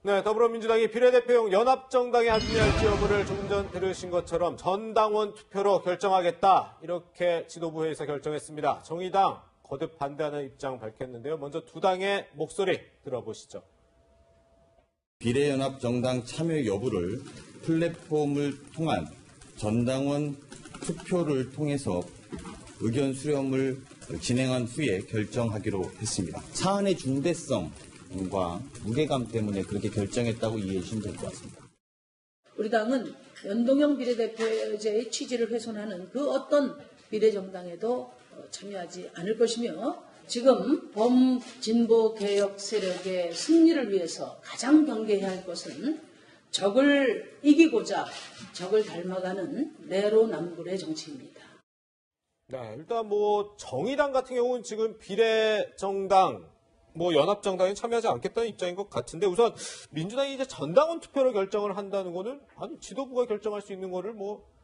네, 더불어민주당이 비례대표용 연합정당에 합류할지 여부를 조금 전 들으신 것처럼 전당원 투표로 결정하겠다. 이렇게 지도부 회의에서 결정했습니다. 정의당 거듭 반대하는 입장 밝혔는데요. 먼저 두 당의 목소리 들어보시죠. 비례연합정당 참여 여부를 플랫폼을 통한 전당원 투표를 통해서 의견 수렴을 진행한 후에 결정하기로 했습니다. 사안의 중대성과 무게감 때문에 그렇게 결정했다고 이해해 주시면 될 것 같습니다. 우리 당은 연동형 비례대표제의 취지를 훼손하는 그 어떤 비례정당에도 참여하지 않을 것이며 지금 범진보 개혁 세력의 승리를 위해서 가장 경계해야 할 것은 적을 이기고자 적을 닮아가는 내로남불의 정치입니다. 네, 일단 정의당 같은 경우는 지금 비례정당, 연합정당에 참여하지 않겠다는 입장인 것 같은데 우선 민주당이 이제 전당원 투표로 결정을 한다는 거는 아니 지도부가 결정할 수 있는 거를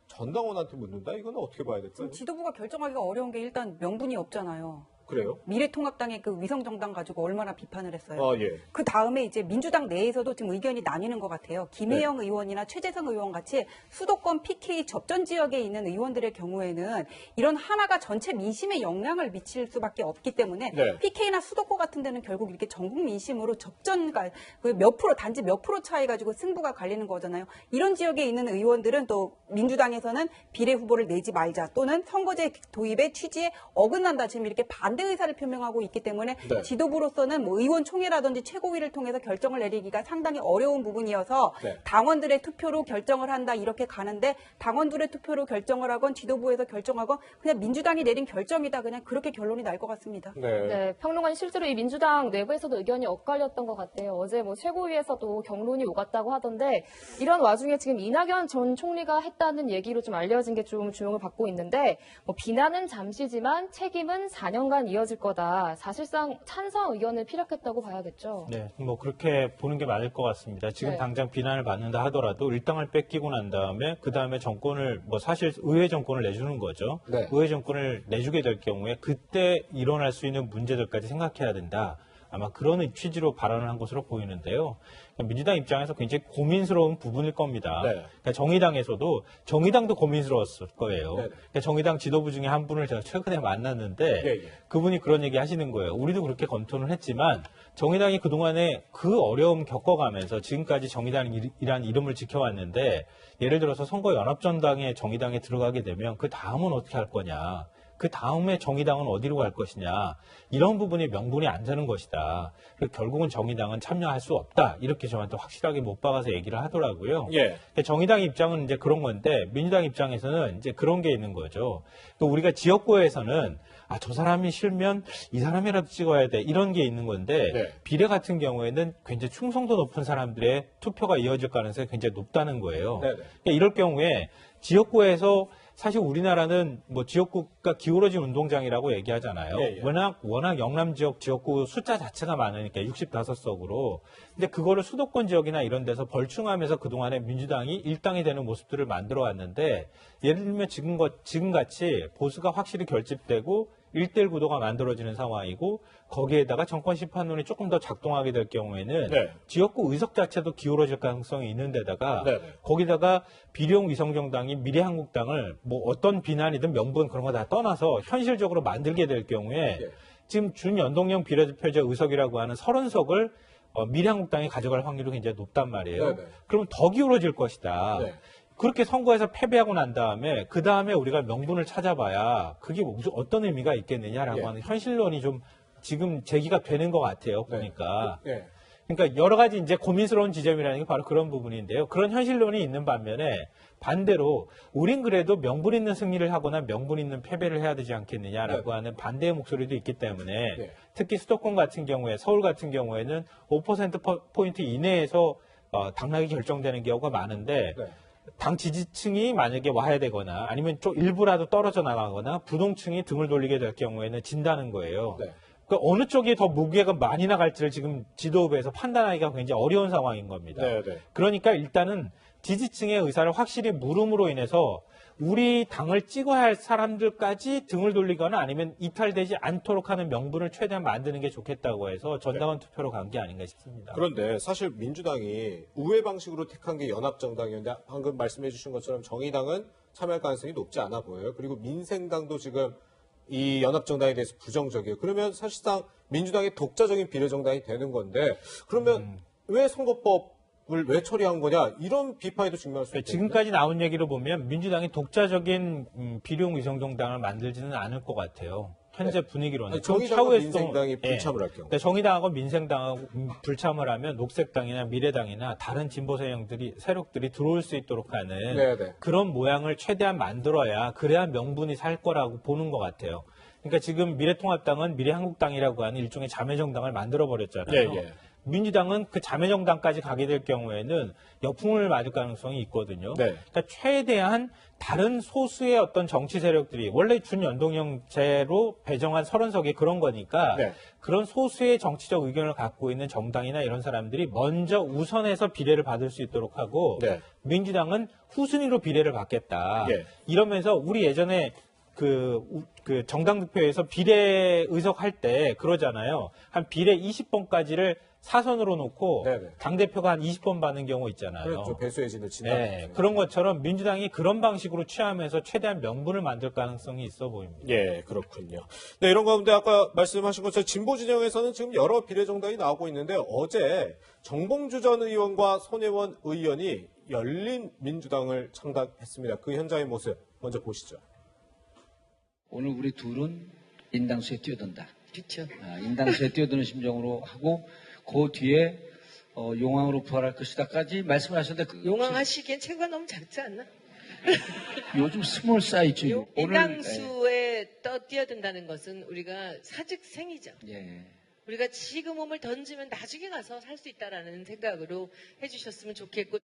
전당원한테 묻는다? 이건 어떻게 봐야 될까요? 지도부가 결정하기가 어려운 게 일단 명분이 없잖아요. 그래요? 미래통합당의 그 위성정당 가지고 얼마나 비판을 했어요. 예. 그 다음에 이제 민주당 내에서도 지금 의견이 나뉘는 것 같아요. 김혜영 의원이나 최재성 의원 같이 수도권 PK 접전 지역에 있는 의원들의 경우에는 이런 하나가 전체 민심에 영향을 미칠 수밖에 없기 때문에 PK나 수도권 같은 데는 결국 이렇게 전국 민심으로 접전가 몇 프로 단지 몇 프로 차이 가지고 승부가 갈리는 거잖아요. 이런 지역에 있는 의원들은 또 민주당에서는 비례 후보를 내지 말자 또는 선거제 도입의 취지에 어긋난다 지금 이렇게 반대 의사를 표명하고 있기 때문에 지도부로서는 의원총회라든지 최고위를 통해서 결정을 내리기가 상당히 어려운 부분이어서 당원들의 투표로 결정을 한다 이렇게 가는데 당원들의 투표로 결정을 하건 지도부에서 결정하건 그냥 민주당이 내린 결정이다 그냥 그렇게 결론이 날 것 같습니다. 네, 평론가는 실제로 이 민주당 내부에서도 의견이 엇갈렸던 것 같아요. 어제 최고위에서도 경론이 오갔다고 하던데 이런 와중에 지금 이낙연 전 총리가 했다는 얘기로 좀 알려진 게 좀 주목을 받고 있는데 비난은 잠시지만 책임은 4년간 이어질 거다. 사실상 찬성 의견을 피력했다고 봐야겠죠. 네, 그렇게 보는 게 맞을 것 같습니다. 지금 당장 비난을 받는다 하더라도 일당을 뺏기고 난 다음에 그 다음에 정권을 사실 의회 정권을 내주는 거죠. 의회 정권을 내주게 될 경우에 그때 일어날 수 있는 문제들까지 생각해야 된다. 아마 그런 취지로 발언을 한 것으로 보이는데요. 민주당 입장에서 굉장히 고민스러운 부분일 겁니다. 그러니까 정의당도 고민스러웠을 거예요. 그러니까 정의당 지도부 중에 한 분을 제가 최근에 만났는데 그분이 그런 얘기 하시는 거예요. 우리도 그렇게 검토를 했지만 정의당이 그동안에 그 어려움 겪어가면서 지금까지 정의당이라는 이름을 지켜왔는데 예를 들어서 선거연합정당에 정의당에 들어가게 되면 그 다음은 어떻게 할 거냐. 그 다음에 정의당은 어디로 갈 것이냐. 이런 부분이 명분이 안 되는 것이다. 그래서 결국은 정의당은 참여할 수 없다. 이렇게 저한테 확실하게 못 박아서 얘기를 하더라고요. 정의당 입장은 이제 그런 건데 민주당 입장에서는 이제 그런 게 있는 거죠. 또 우리가 지역구에서는 저 사람이 싫으면 이 사람이라도 찍어야 돼. 이런 게 있는 건데 비례 같은 경우에는 굉장히 충성도 높은 사람들의 투표가 이어질 가능성이 굉장히 높다는 거예요. 그러니까 이럴 경우에 지역구에서 사실 우리나라는 지역구가 기울어진 운동장이라고 얘기하잖아요. 워낙 영남 지역구 숫자 자체가 많으니까 65석으로. 근데 그거를 수도권 지역이나 이런 데서 벌충하면서 그동안에 민주당이 일당이 되는 모습들을 만들어 왔는데 예를 들면 지금같이 보수가 확실히 결집되고 1대1 구도가 만들어지는 상황이고 거기에다가 정권 심판론이 조금 더 작동하게 될 경우에는 지역구 의석 자체도 기울어질 가능성이 있는 데다가 거기다가 비례형 위성정당이 미래한국당을 어떤 비난이든 명분 그런 거 다 떠나서 현실적으로 만들게 될 경우에 지금 준연동형 비례대표제 의석이라고 하는 30석을 미래한국당이 가져갈 확률이 굉장히 높단 말이에요. 그러면 더 기울어질 것이다. 그렇게 선거에서 패배하고 난 다음에 그 다음에 우리가 명분을 찾아봐야 그게 무슨 어떤 의미가 있겠느냐라고 하는 현실론이 좀 지금 제기가 되는 것 같아요. 보니까. 그러니까 여러 가지 이제 고민스러운 지점이라는 게 바로 그런 부분인데요. 그런 현실론이 있는 반면에 반대로 우린 그래도 명분 있는 승리를 하거나 명분 있는 패배를 해야 되지 않겠느냐라고 하는 반대의 목소리도 있기 때문에 특히 수도권 같은 경우에 서울 같은 경우에는 5%포인트 이내에서 당락이 결정되는 경우가 많은데 당 지지층이 만약에 와야 되거나 아니면 좀 일부라도 떨어져 나가거나 부동층이 등을 돌리게 될 경우에는 진다는 거예요. 그 어느 쪽이 더 무게가 많이 나갈지를 지금 지도부에서 판단하기가 굉장히 어려운 상황인 겁니다. 네네. 그러니까 일단은 지지층의 의사를 확실히 물음으로 인해서 우리 당을 찍어야 할 사람들까지 등을 돌리거나 아니면 이탈되지 않도록 하는 명분을 최대한 만드는 게 좋겠다고 해서 전당원 투표로 간 게 아닌가 싶습니다. 그런데 사실 민주당이 우회 방식으로 택한 게 연합정당이었는데 방금 말씀해 주신 것처럼 정의당은 참여할 가능성이 높지 않아 보여요. 그리고 민생당도 지금 이 연합정당에 대해서 부정적이에요. 그러면 사실상 민주당의 독자적인 비례정당이 되는 건데 그러면 왜 선거법을 왜 처리한 거냐 이런 비판에도 직면할 수 있거든요. 지금까지 나온 얘기를 보면 민주당이 독자적인 비룡 위성정당을 만들지는 않을 것 같아요. 현재 분위기로는. 아니, 정의당과 민생당이 불참을 할 경우. 정의당하고 민생당하고 불참을 하면 녹색당이나 미래당이나 다른 진보 세력들이 들어올 수 있도록 하는 네네. 그런 모양을 최대한 만들어야 그래야 명분이 살 거라고 보는 것 같아요. 그러니까 지금 미래통합당은 미래한국당이라고 하는 일종의 자매정당을 만들어버렸잖아요. 예, 예. 민주당은 그 자매정당까지 가게 될 경우에는 역풍을 맞을 가능성이 있거든요. 네. 그러니까 최대한 다른 소수의 어떤 정치 세력들이 원래 준연동형제로 배정한 30석이 그런 거니까 네. 그런 소수의 정치적 의견을 갖고 있는 정당이나 이런 사람들이 먼저 우선해서 비례를 받을 수 있도록 하고 네. 민주당은 후순위로 비례를 받겠다. 예. 이러면서 우리 예전에 그 정당 득표에서 비례 의석할 때 그러잖아요. 한 비례 20번까지를 사선으로 놓고 네네. 당대표가 한 20번 받는 경우 있잖아요. 그렇죠. 배수의 진을 친다. 네, 그런 것처럼 민주당이 그런 방식으로 취하면서 최대한 명분을 만들 가능성이 있어 보입니다. 예, 그렇군요. 네, 이런 가운데 아까 말씀하신 것처럼 진보 진영에서는 지금 여러 비례정당이 나오고 있는데 어제 정봉주 전 의원과 손혜원 의원이 열린 민주당을 창당했습니다. 그 현장의 모습 먼저 보시죠. 오늘 우리 둘은 인당수에 뛰어든다. 그렇죠. 인당수에 뛰어드는 심정으로 하고 그 뒤에 용왕으로 부활할 것이다까지 말씀을 하셨는데 용왕하시기엔 체구가 너무 작지 않나? 요즘 스몰 사이즈 인당수에 뛰어든다는 것은 우리가 사직생이죠. 예. 우리가 지금 몸을 던지면 나중에 가서 살 수 있다라는 생각으로 해주셨으면 좋겠고.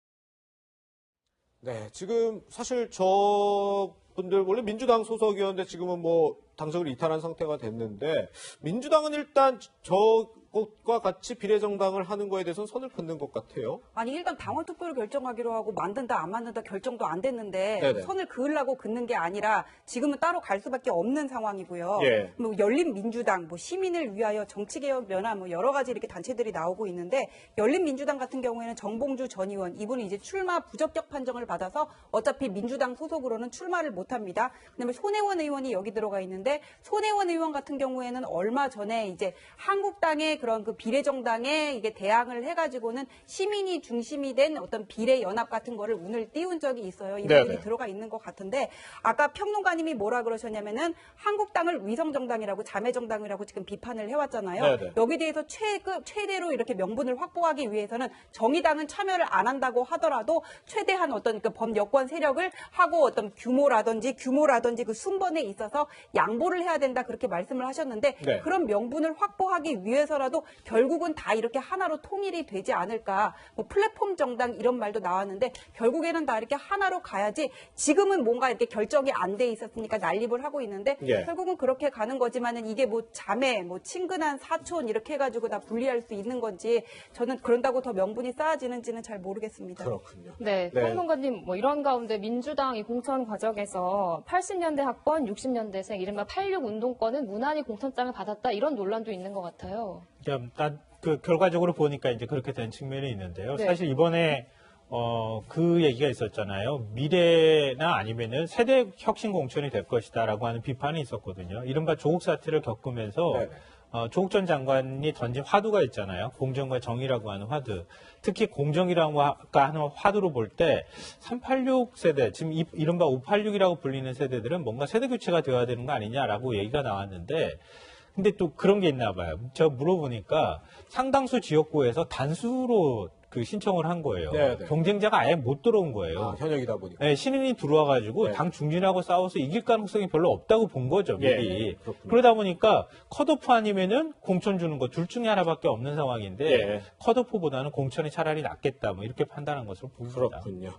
네, 지금 사실 저분들 원래 민주당 소속이었는데 지금은 뭐 당적을 이탈한 상태가 됐는데 민주당은 일단 저것과 같이 비례정당을 하는 거에 대해서는 선을 긋는 것 같아요. 아니 일단 당원 투표를 결정하기로 하고 만든다 안 만든다 결정도 안 됐는데 네네. 선을 그으려고 긋는 게 아니라 지금은 따로 갈 수밖에 없는 상황이고요. 예. 뭐 열린민주당, 뭐 시민을 위하여 정치개혁연합 뭐 여러 가지 이렇게 단체들이 나오고 있는데 열린민주당 같은 경우에는 정봉주 전 의원 이분이 이제 출마 부적격 판정을 받아서 어차피 민주당 소속으로는 출마를 못합니다. 그다음에 손혜원 의원이 여기 들어가 있는데 손혜원 의원 같은 경우에는 얼마 전에 이제 한국당의 그런 그 비례정당에 이게 대항을 해가지고는 시민이 중심이 된 어떤 비례연합 같은 거를 운을 띄운 적이 있어요. 이 부분이 네네. 들어가 있는 것 같은데 아까 평론가님이 뭐라 그러셨냐면은 한국당을 위성정당이라고 자매정당이라고 지금 비판을 해왔잖아요. 네네. 여기 대해서 최대로 이렇게 명분을 확보하기 위해서는 정의당은 참여를 안 한다고 하더라도 최대한 어떤 그 범여권 세력을 하고 어떤 규모라든지 그 순번에 있어서 양보를 해야 된다 그렇게 말씀을 하셨는데 네. 그런 명분을 확보하기 위해서라도 결국은 다 이렇게 하나로 통일이 되지 않을까. 뭐 플랫폼 정당 이런 말도 나왔는데 결국에는 다 이렇게 하나로 가야지 지금은 뭔가 이렇게 결정이 안 돼 있었으니까 난립을 하고 있는데 예. 결국은 그렇게 가는 거지만은 이게 뭐 자매, 뭐 친근한 사촌 이렇게 해가지고 다 분리할 수 있는 건지 저는 그런다고 더 명분이 쌓아지는지는 잘 모르겠습니다. 그렇군요. 네, 네. 평론가님, 뭐 이런 가운데 민주당이 공천 과정에서 80년대 학번, 60년대생, 이른바 86 운동권은 무난히 공천장을 받았다 이런 논란도 있는 것 같아요. 그 결과적으로 보니까 이제 그렇게 된 측면이 있는데요. 네. 사실 이번에 그 얘기가 있었잖아요. 미래나 아니면은 세대 혁신 공천이 될 것이다라고 하는 비판이 있었거든요. 이른바 조국 사태를 겪으면서 네. 조국 전 장관이 던진 화두가 있잖아요. 공정과 정의라고 하는 화두. 특히 공정이라고 하는 화두로 볼 때 386 세대, 지금 이른바 586이라고 불리는 세대들은 뭔가 세대 교체가 되어야 되는 거 아니냐라고 얘기가 나왔는데 근데 또 그런 게 있나 봐요. 제가 물어보니까 상당수 지역구에서 단수로 그 신청을 한 거예요. 네네. 경쟁자가 아예 못 들어온 거예요. 현역이다 보니까. 네, 신인이 들어와가지고 네. 당 중진하고 싸워서 이길 가능성이 별로 없다고 본 거죠, 미리. 예, 그렇군요. 그러다 보니까 컷오프 아니면은 공천 주는 거 둘 중에 하나밖에 없는 상황인데 예. 컷오프보다는 공천이 차라리 낫겠다, 뭐 이렇게 판단한 것으로 보입니다. 그렇군요.